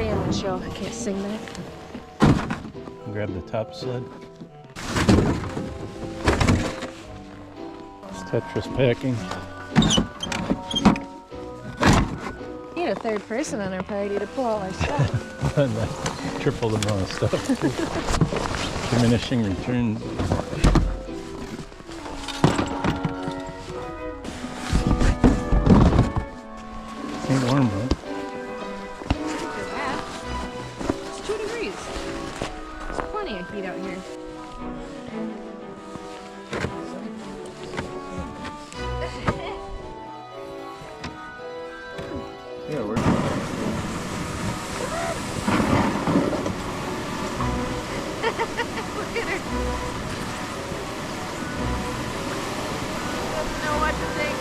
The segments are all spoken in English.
family show. I can't sing that. Grab the top sled. It's Tetris packing. Need a third person on our party to pull all our stuff. And triple the amount of stuff. Diminishing returns. Ain't warm, huh? It's 2 degrees. There's plenty of heat out here. Yeah, we're Look at her. Doesn't know what to think.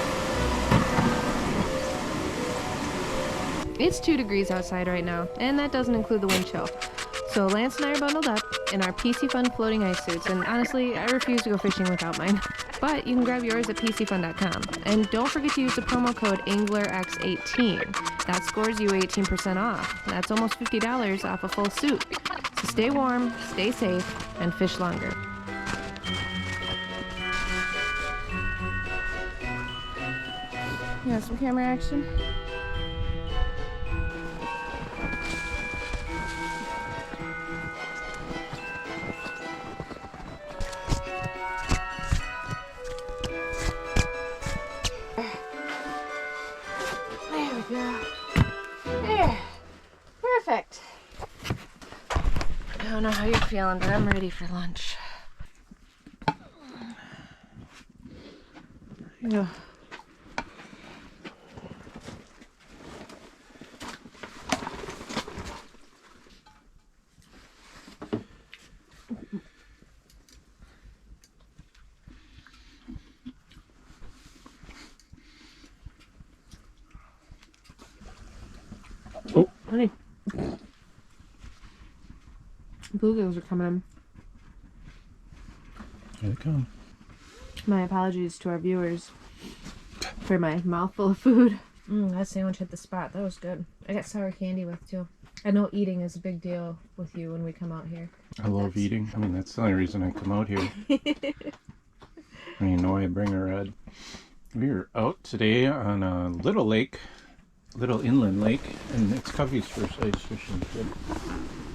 It's 2 degrees outside right now, and that doesn't include the wind chill. So Lance and I are bundled up in our PC Fun floating ice suits, and honestly, I refuse to go fishing without mine. But you can grab yours at pcfun.com. And don't forget to use the promo code AnglerX18. That scores you 18% off. That's almost $50 off a full suit. So stay warm, stay safe, and fish longer. You got some camera action? There we go. There. Perfect. I don't know how you're feeling, but I'm ready for lunch. Yeah. Oh, Honey. Bluegills are coming in. here they come. My apologies to our viewers for my mouthful of food. That sandwich hit the spot. That was good. I got sour candy with too. I know eating is a big deal with you when we come out here. I love eating. I mean, that's the only reason I come out here. And you know I bring a red. We were out today on a little lake, little inland lake, and it's Covey's first ice fishing trip.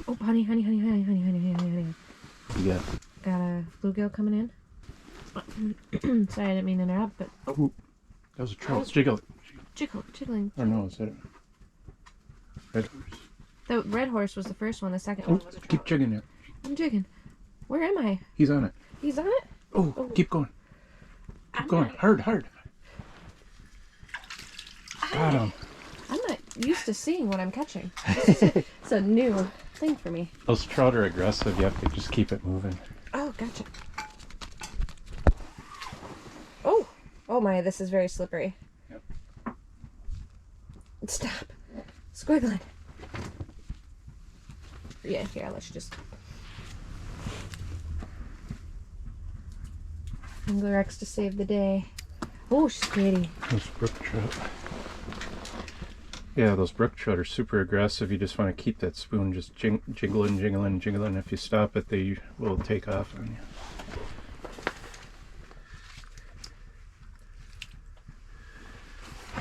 Oh, honey. You got Got a bluegill coming in. Sorry, I didn't mean to interrupt, but oh, that was a trout. Jiggle. jiggling. Or no, is that a red horse? The red horse was the first one. The second one was a trout. Keep jigging there. I'm jigging. Where am I? He's on it. He's on it? Oh, keep going. I'm Going not, hard. Got him. I'm not used to seeing what I'm catching. It's a new thing for me. Those trout are aggressive. You have to just keep it moving. Oh, gotcha. Oh my, this is very slippery. Yep. Stop. Squiggling. Yeah, here, I'll let you just... Angler X to save the day. Oh, she's pretty. Those brook trout. Yeah, those brook trout are super aggressive. You just want to keep that spoon just jiggling. If you stop it, they will take off on you.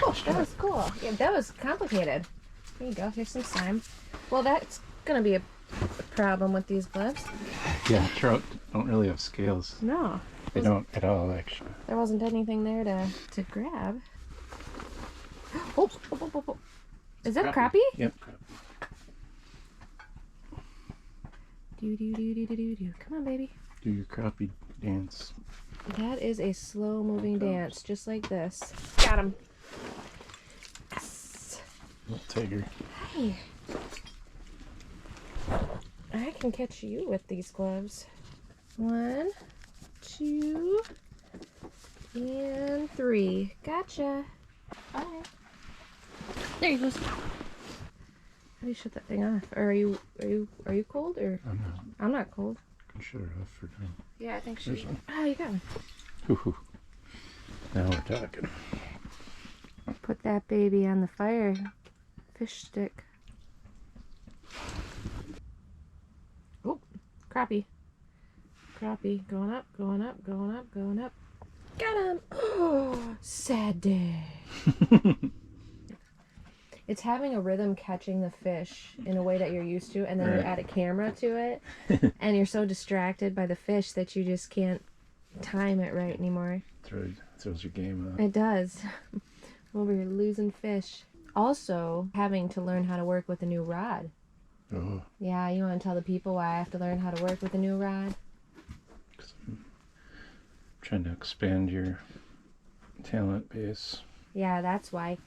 Oh, that was cool. Yeah, that was complicated. There you go. Here's some slime. Well, that's going to be a problem with these gloves. Yeah, trout don't really have scales. No. They don't at all, actually. There wasn't anything there to grab. Oh. Is that crappie? Yep. Do. Come on, baby. Do your crappie dance. That is a slow-moving dance, just like this. Got him. Yes. Little tiger. Hey. I can catch you with these gloves. 1, 2, and 3. Gotcha. Bye. There he goes. How do you shut that thing off? Or are you cold or? I'm not. I'm not cold. I can shut her off for now. Yeah, I think she. There's one. Oh, you got one. Hoo-hoo. Now we're talking. Put that baby on the fire. Fish stick. Crappie. Crappie. Going up, going up, going up, going up. Got him! Oh, sad day. It's having a rhythm catching the fish in a way that you're used to, and then you add a camera to it, and you're so distracted by the fish that you just can't time it right anymore. Throws your game up. It does. Over here losing fish. Also, having to learn how to work with a new rod. Oh. Yeah, you want to tell the people why I have to learn how to work with a new rod? 'Cause I'm trying to expand your talent base. Yeah, that's why.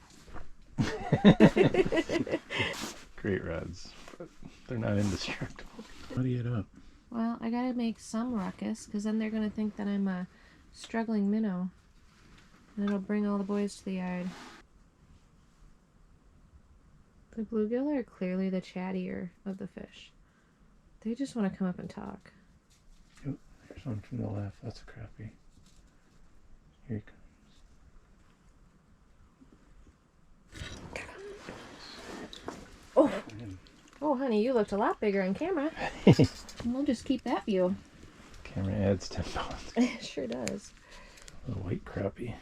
Great rods, but they're not indestructible. Muddy it up. Well, I gotta make some ruckus, because then they're gonna think that I'm a struggling minnow. And it'll bring all the boys to the yard. The bluegill are clearly the chattier of the fish. They just want to come up and talk. Oh, there's one from the left. That's a crappie. Here he comes. Oh, oh, honey, you looked a lot bigger on camera. We'll just keep that view. Camera adds 10 pounds. It sure does. A white crappie.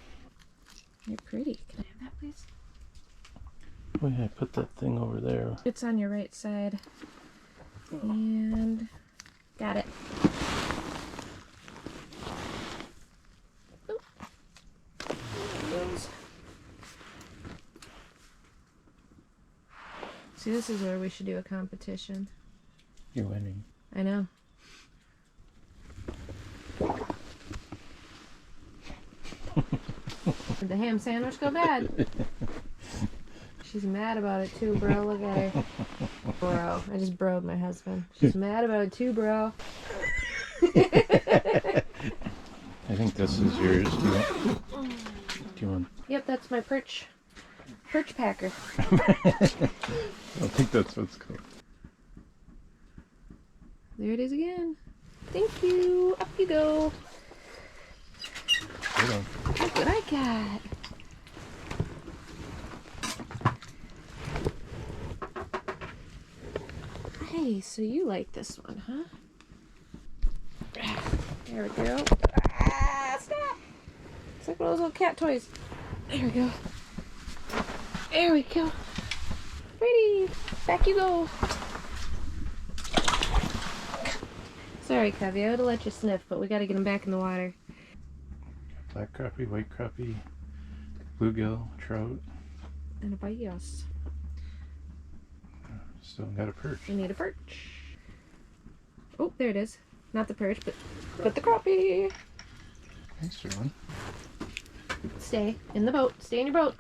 You're pretty. Can I have that, please? Oh yeah, I put that thing over there. It's on your right side. And got it. Oh. There it goes. See, this is where we should do a competition. You're winning. I know. Did the ham sandwich go bad? She's mad about it too, bro. Look at her. Bro. I just broed my husband. She's mad about it too, bro. I think this is yours. Do you want? Yep, that's my perch packer. I don't think that's what it's called. There it is again. Thank you. Up you go. Hold on. Look what I got. Hey, so you like this one, huh? There we go. Ah, stop! It's like one of those little cat toys. There we go. There we go. Pretty. Back you go. Sorry, Covey. I would have let you sniff, but we got to get him back in the water. Black crappie, white crappie, bluegill, trout. And a bayos. Still got a perch. We need a perch. Oh, there it is. Not the perch, but the crappie. Thanks for one. Stay in the boat. Stay in your boat.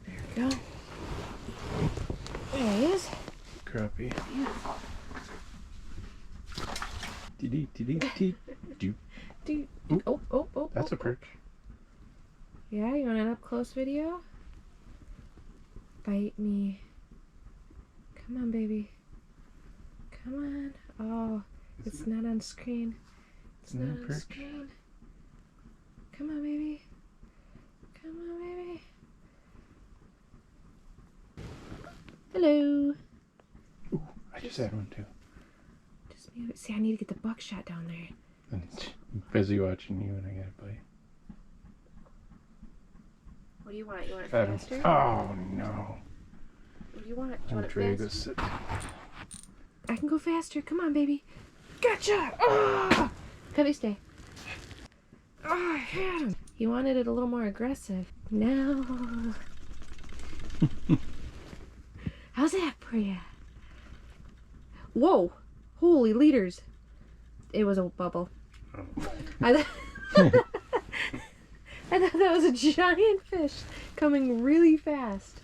There we go. There he is. Crappie. Beautiful. Oh. That's a perch. Yeah, you want an up close video? Bite me. Come on, baby. Come on. Oh, it's not on screen. It's not on screen. Come on, baby. Come on, baby. Hello. Ooh, I just had one too. Just mute it. See, I need to get the buckshot down there. I'm busy watching you and I got a bite. What do you want? You want it Got him. faster? Oh no. What do you want? Do you I'm want it ready faster? to sit. I can go faster. Come on, baby. Gotcha! Oh! Covey, stay. Oh, I had him. He wanted it a little more aggressive. No. How's that for you? Whoa. Holy liters. It was a bubble. Oh. I thought that was a giant fish coming really fast.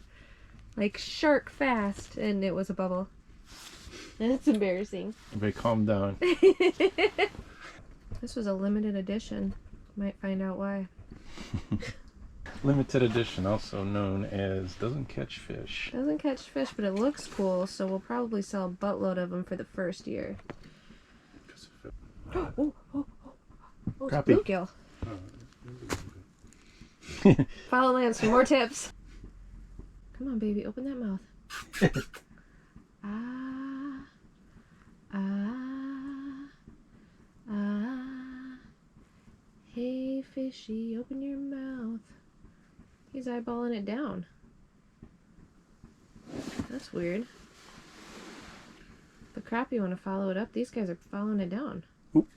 Like shark fast. And it was a bubble. That's embarrassing. Everybody calm down. This was a limited edition. Might find out why. Limited edition, also known as doesn't catch fish. Doesn't catch fish, but it looks cool, so we'll probably sell a buttload of them for the first year. Oh, it's a Crappie. bluegill. Follow Lance for more tips. Come on, baby, open that mouth. Ah, ah, ah. Hey, fishy, open your mouth. He's eyeballing it down. That's weird. The crappie want to follow it up. These guys are following it down. Oop.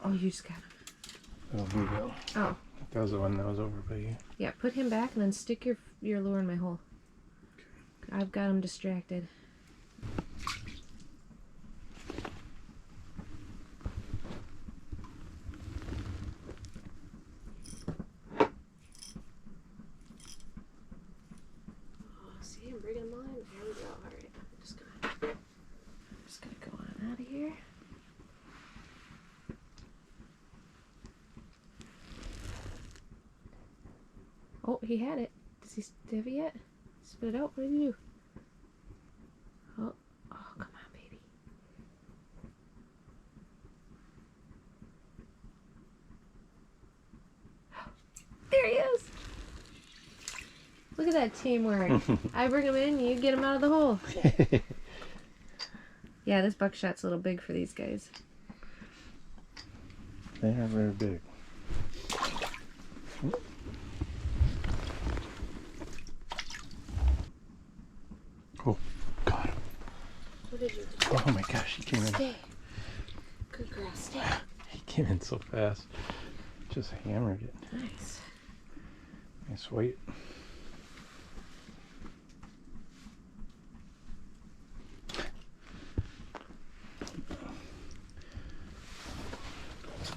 Oh, you just got him. Oh, bluegill. Oh. That was the one that was over by you. Yeah, put him back and then stick your lure in my hole. Okay. I've got him distracted. See, I'm bringing him on. There we go. All right, I'm just gonna go on out of here. Oh, he had it. Does he have it yet? Spit it out. What did he do? Oh, oh, come on, baby. There he is. Look at that teamwork. I bring him in, you get him out of the hole. Yeah, this buckshot's a little big for these guys. They are very big. Oh, got him. What did you do? Oh my gosh, he came in. Stay. Good girl, stay. He came in so fast. Just hammered it. Nice. Nice weight.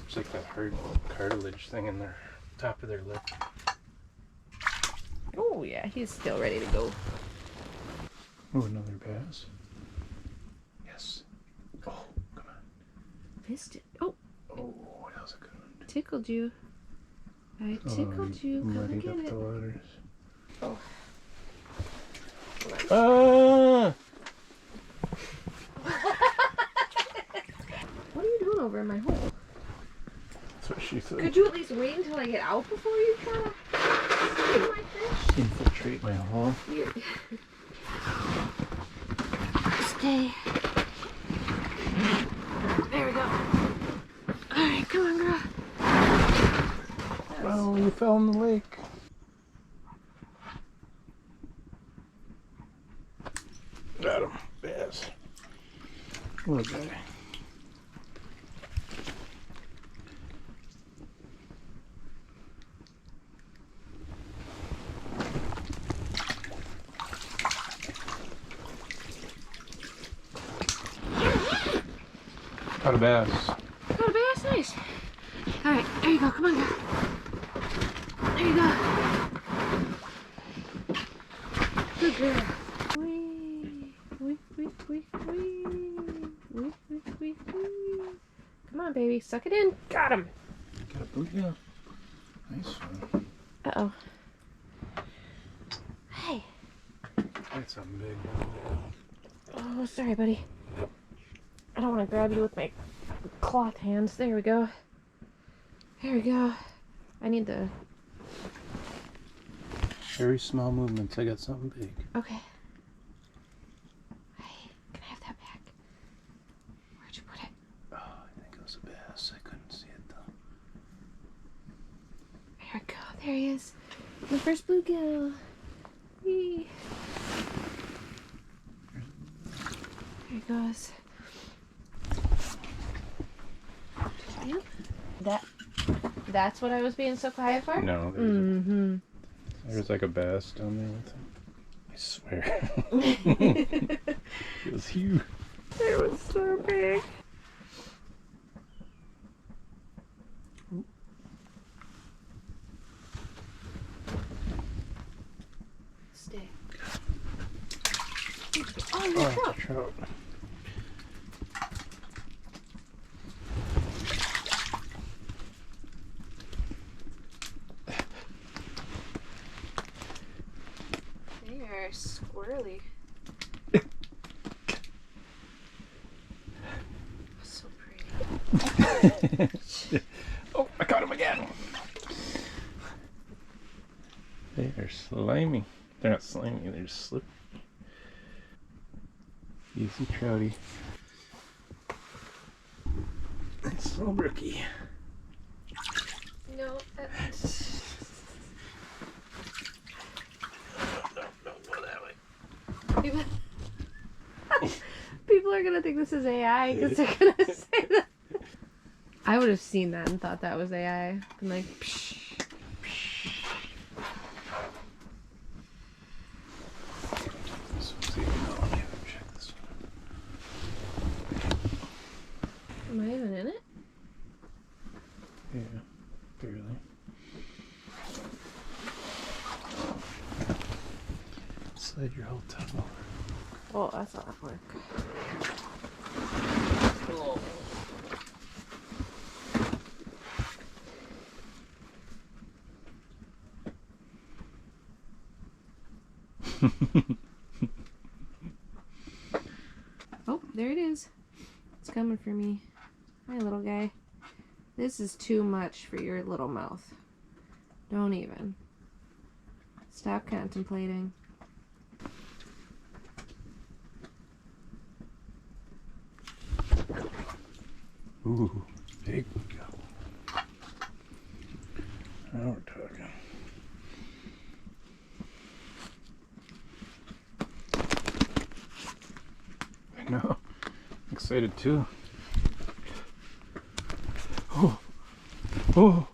It's like that hard cartilage thing in their top of their lip. Oh yeah, he's still ready to go. Oh, another bass. Yes. Oh, come on. Missed it. Oh, Oh, that was a good one. tickled you. I tickled you. Come and Muddied get up it. the waters. Oh. Ah! What are you doing over in my hole? That's what she said. Could you at least wait until I get out before you try to steal my fish? Infiltrate my hole. Stay. There we go. Alright, come on, girl. Oh, you fell in the lake. Got him. Bass. What a guy. Got a bass. Got a bass, nice. Alright, there you go, come on, girl. There you go. Good girl. Wee, wee, wee, wee, wee, wee, wee, wee, wee. Come on, baby, suck it in. Got him. Got a bluegill. Nice one. Uh-oh. Hey. That's something big. Oh, sorry, buddy. I don't want to grab you with my cloth hands. There we go. There we go. I need the... Very small movements. I got something big. Okay. Hey, can I have that back? Where'd you put it? Oh, I think it was a bass. I couldn't see it though. There we go. There he is. My first bluegill. Whee. There he goes. Yep. That's what I was being so quiet for? No, there's like a bass down there with him. I swear. It was huge. It was so big. Stay. Oh, you're Oh, trout. trout. They are squirrely. So pretty. Oh, I caught him again. They are slimy. They're not slimy, they're just slippery. Easy trouty. Nice little brookie. No, No, go that way. People are gonna think this is AI because they're gonna say that. I would have seen that and thought that was AI. Been like, psh. So let's see. No, let me check this one. Am I even in it? Yeah, barely. Slide your whole tub over. Oh, that's a lot of work. Oh, there it is. It's coming for me. Hi, little guy. This is too much for your little mouth. Don't even. Stop contemplating. Ooh, big one go. Now we're talking. I know. I'm excited too. Oh. Oh.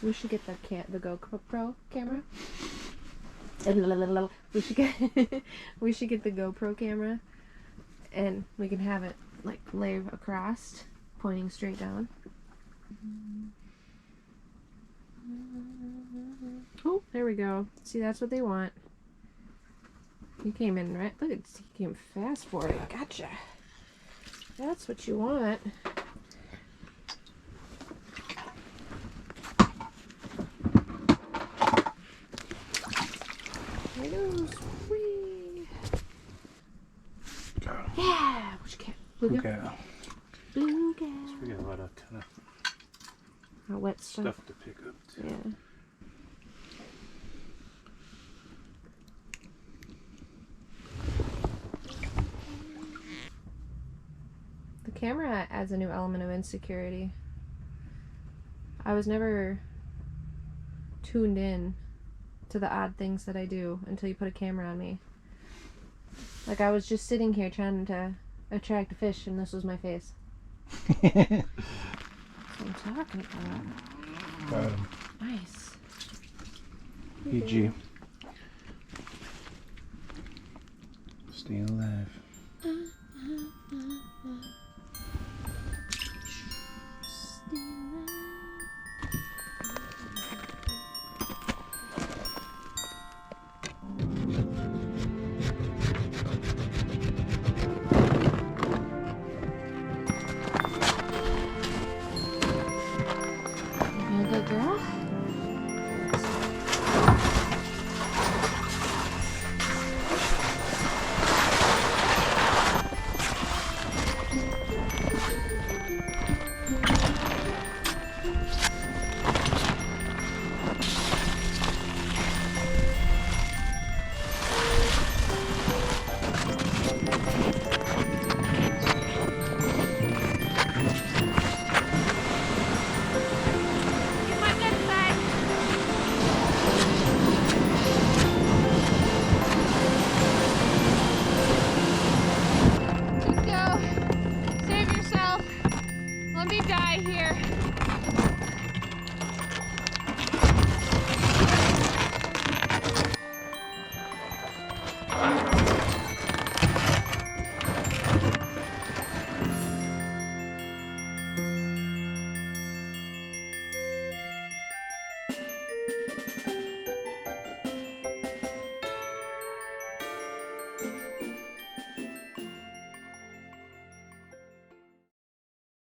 We should get the GoPro camera. We should get the GoPro camera, and we can have it like lay across, pointing straight down. Oh, there we go. See, that's what they want. You came in right. Look, you came fast for it. Gotcha. That's what you want. There goes. Whee. Got him. Yeah. Which cat? Blue cat. Okay. Blue cat. We got a lot of kind of Wet stuff. stuff to pick up too. Yeah. The camera adds a new element of insecurity. I was never tuned in to the odd things that I do until you put a camera on me. Like, I was just sitting here trying to attract a fish, and this was my face. That's what I'm talking about. Got him. Nice. PG. Staying alive. You a good girl? Get my good side. Just go. Save yourself. Let me die here.